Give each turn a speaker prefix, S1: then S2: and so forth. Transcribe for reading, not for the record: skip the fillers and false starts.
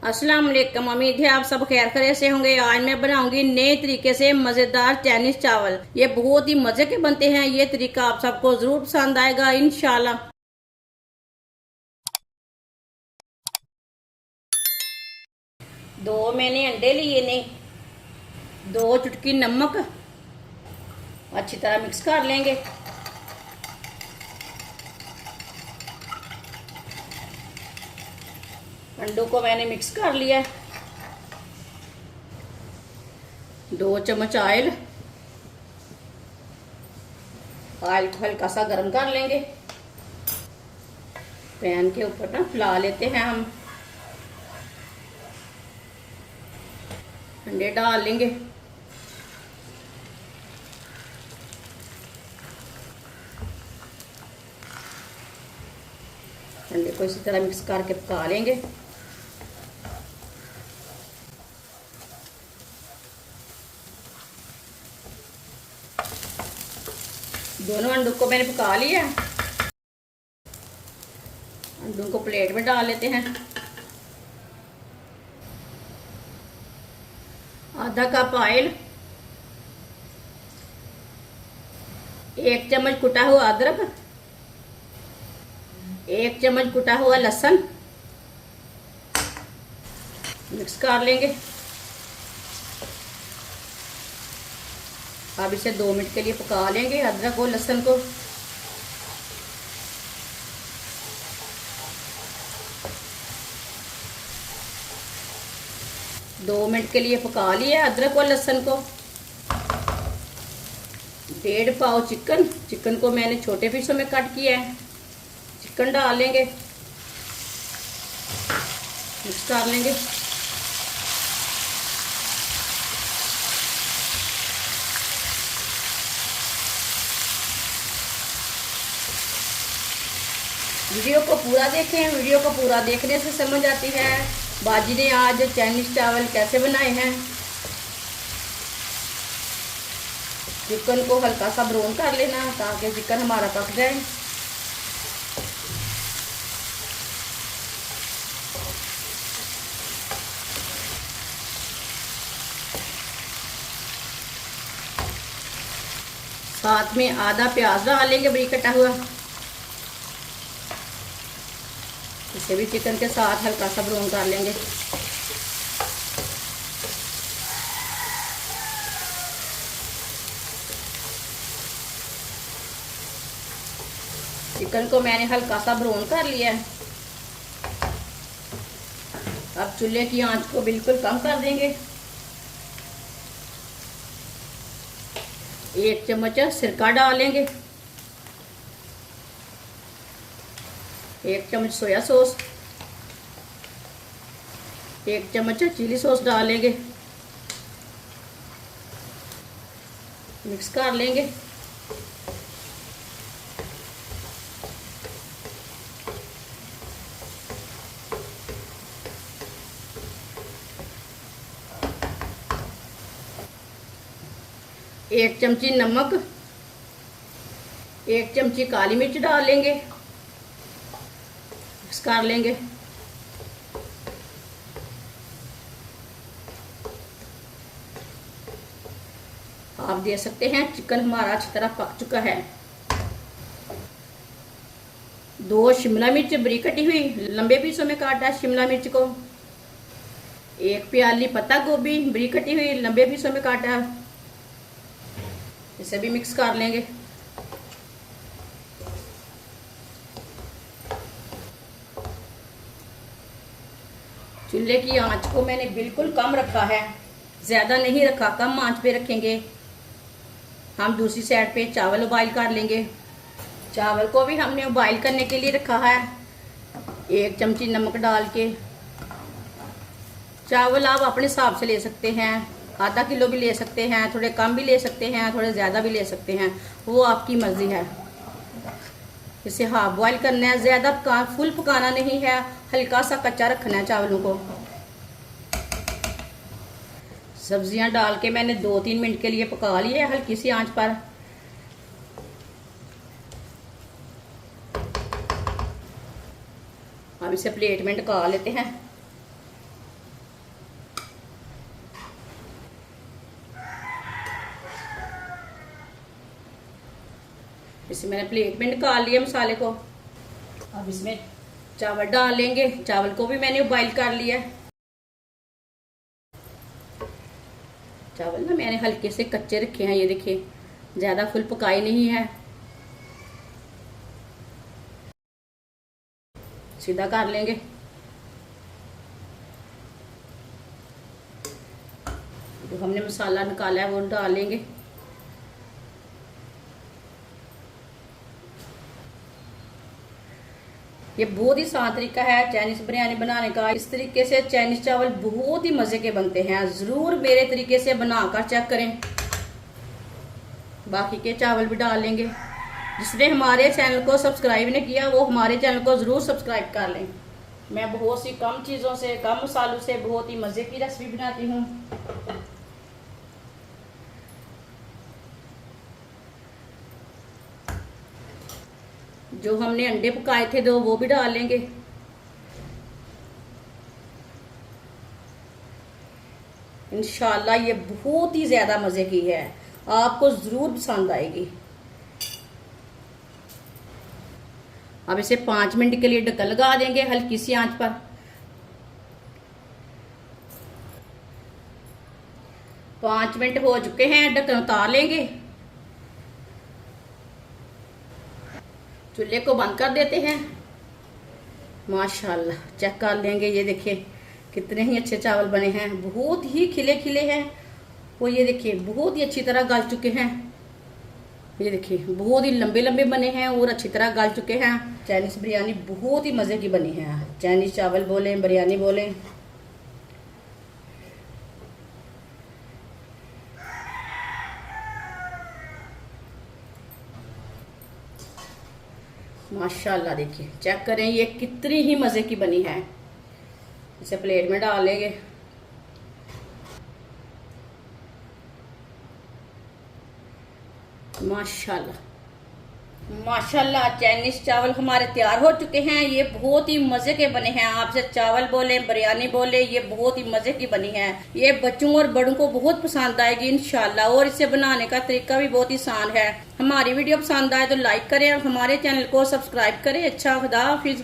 S1: अस्सलाम वालेकुम। उम्मीद है आप सब खैर खैरियत से होंगे। आज मैं बनाऊंगी नए तरीके से मज़ेदार चाइनीज चावल। ये बहुत ही मज़े के बनते हैं। ये तरीका आप सबको ज़रूर पसंद आएगा इंशाल्लाह। दो मैंने अंडे लिए ने, दो चुटकी नमक, अच्छी तरह मिक्स कर लेंगे। अंडों को मैंने मिक्स कर लिया। 2 चम्मच ऑयल को हल्का सा गर्म कर लेंगे। पैन के ऊपर ना फैला लेते हैं हम। अंडे डाल लेंगे। अंडे को इसी तरह मिक्स करके पका लेंगे। दोनों अंडों को मैंने पका लिया। अंडों को प्लेट में डाल लेते हैं। आधा कप ऑयल, 1 चम्मच कुटा हुआ अदरक, 1 चम्मच कुटा हुआ लहसुन मिक्स कर लेंगे। अब इसे 2 मिनट के लिए पका लेंगे अदरक और लहसुन को। दो मिनट के लिए पका लिया अदरक और लहसुन को। 1.5 पाव चिकन को मैंने छोटे पीसों में कट किया है। चिकन डाल लेंगे, मिक्स कर लेंगे। वीडियो को पूरा देखें। वीडियो को पूरा देखने से समझ आती है बाजी ने आज चाइनीज चावल कैसे बनाए हैं। चिकन को हल्का सा ब्राउन कर लेना ताकि चिकन हमारा पक जाए। साथ में आधा प्याज डाल लेंगे बारीक कटा हुआ। इसे भी चिकन के साथ हल्का सा ब्राउन कर लेंगे। चिकन को मैंने हल्का सा ब्राउन कर लिया है। अब चूल्हे की आंच को बिल्कुल कम कर देंगे। 1 चम्मच सिरका डालेंगे, 1 चम्मच सोया सॉस, 1 चम्मच चिली सॉस डालेंगे, मिक्स कर लेंगे। एक चमची नमक, 1 चमची काली मिर्च डाल लेंगे, मिक्स कर लेंगे। आप देख सकते हैं चिकन हमारा अच्छी तरह पक चुका है। 2 शिमला मिर्च बारीक कटी हुई लंबे पीसों में काटा शिमला मिर्च को। 1 प्याली पत्ता गोभी बारीक कटी हुई लंबे पीसों में काटा। इसे भी मिक्स कर लेंगे। चूल्हे की आंच को मैंने बिल्कुल कम रखा है, ज़्यादा नहीं रखा, कम आंच पे रखेंगे। हम दूसरी साइड पे चावल उबाइल कर लेंगे। चावल को भी हमने उबाइल करने के लिए रखा है। 1 चमची नमक डाल के। चावल आप अपने हिसाब से ले सकते हैं, आधा किलो भी ले सकते हैं, थोड़े कम भी ले सकते हैं, थोड़े ज़्यादा भी ले सकते हैं, वो आपकी मर्ज़ी है। इसे हाफ बॉयल करना है, ज़्यादा फुल पकाना नहीं है, हल्का सा कच्चा रखना है चावलों को। सब्जियां डाल के मैंने 2-3 मिनट के लिए पका लिए हल्की सी आंच पर। अब इसे प्लेट में ढका लेते हैं। इसे मैंने प्लेट में निकाल लिया मसाले को। अब इसमें चावल डाल लेंगे। चावल को भी मैंने बॉईल कर लिया है। चावल ना मैंने हल्के से कच्चे रखे हैं, ये देखिए, ज्यादा फुल पकाई नहीं है, सीधा कर लेंगे। जो हमने मसाला निकाला है वो डाल लेंगे। ये बहुत ही आसान तरीका है चाइनीज बिरयानी बनाने का। इस तरीके से चाइनीज चावल बहुत ही मजे के बनते हैं। जरूर मेरे तरीके से बनाकर चेक करें। बाकी के चावल भी डाल लेंगे। जिसने हमारे चैनल को सब्सक्राइब नहीं किया वो हमारे चैनल को जरूर सब्सक्राइब कर लें। मैं बहुत सी कम चीजों से, कम मसालों से बहुत ही मजे की रेसिपी बनाती हूँ। जो हमने अंडे पकाए थे दो, वो भी डाल लेंगे। इंशाल्लाह ये बहुत ही ज्यादा मजे की है, आपको जरूर पसंद आएगी। अब इसे 5 मिनट के लिए ढक्कन लगा देंगे हल्की सी आंच पर। 5 मिनट हो चुके हैं, ढक्कन उतार लेंगे। चूल्हे को बंद कर देते हैं। माशाल्लाह चेक कर लेंगे, ये देखिए कितने ही अच्छे चावल बने हैं, बहुत ही खिले खिले हैं। वो ये देखिए बहुत ही अच्छी तरह गल चुके हैं। ये देखिए बहुत ही लंबे लंबे बने हैं और अच्छी तरह गल चुके हैं। चाइनीज बिरयानी बहुत ही मजे की बनी है। चाइनीज चावल बोले, बिरयानी बोले। माशाल्लाह देखिए, चेक करें ये कितनी ही मजे की बनी है। इसे प्लेट में डाल लेंगे। माशाल्लाह माशाल्लाह चाइनीज चावल हमारे तैयार हो चुके हैं। ये बहुत ही मजे के बने हैं। आपसे चावल बोले, बिरयानी बोले, ये बहुत ही मजे की बनी है। ये बच्चों और बड़ों को बहुत पसंद आएगी इंशाल्लाह। और इसे बनाने का तरीका भी बहुत ही आसान है। हमारी वीडियो पसंद आए तो लाइक करें और हमारे चैनल को सब्सक्राइब करें। अच्छा, खुदा हाफिज।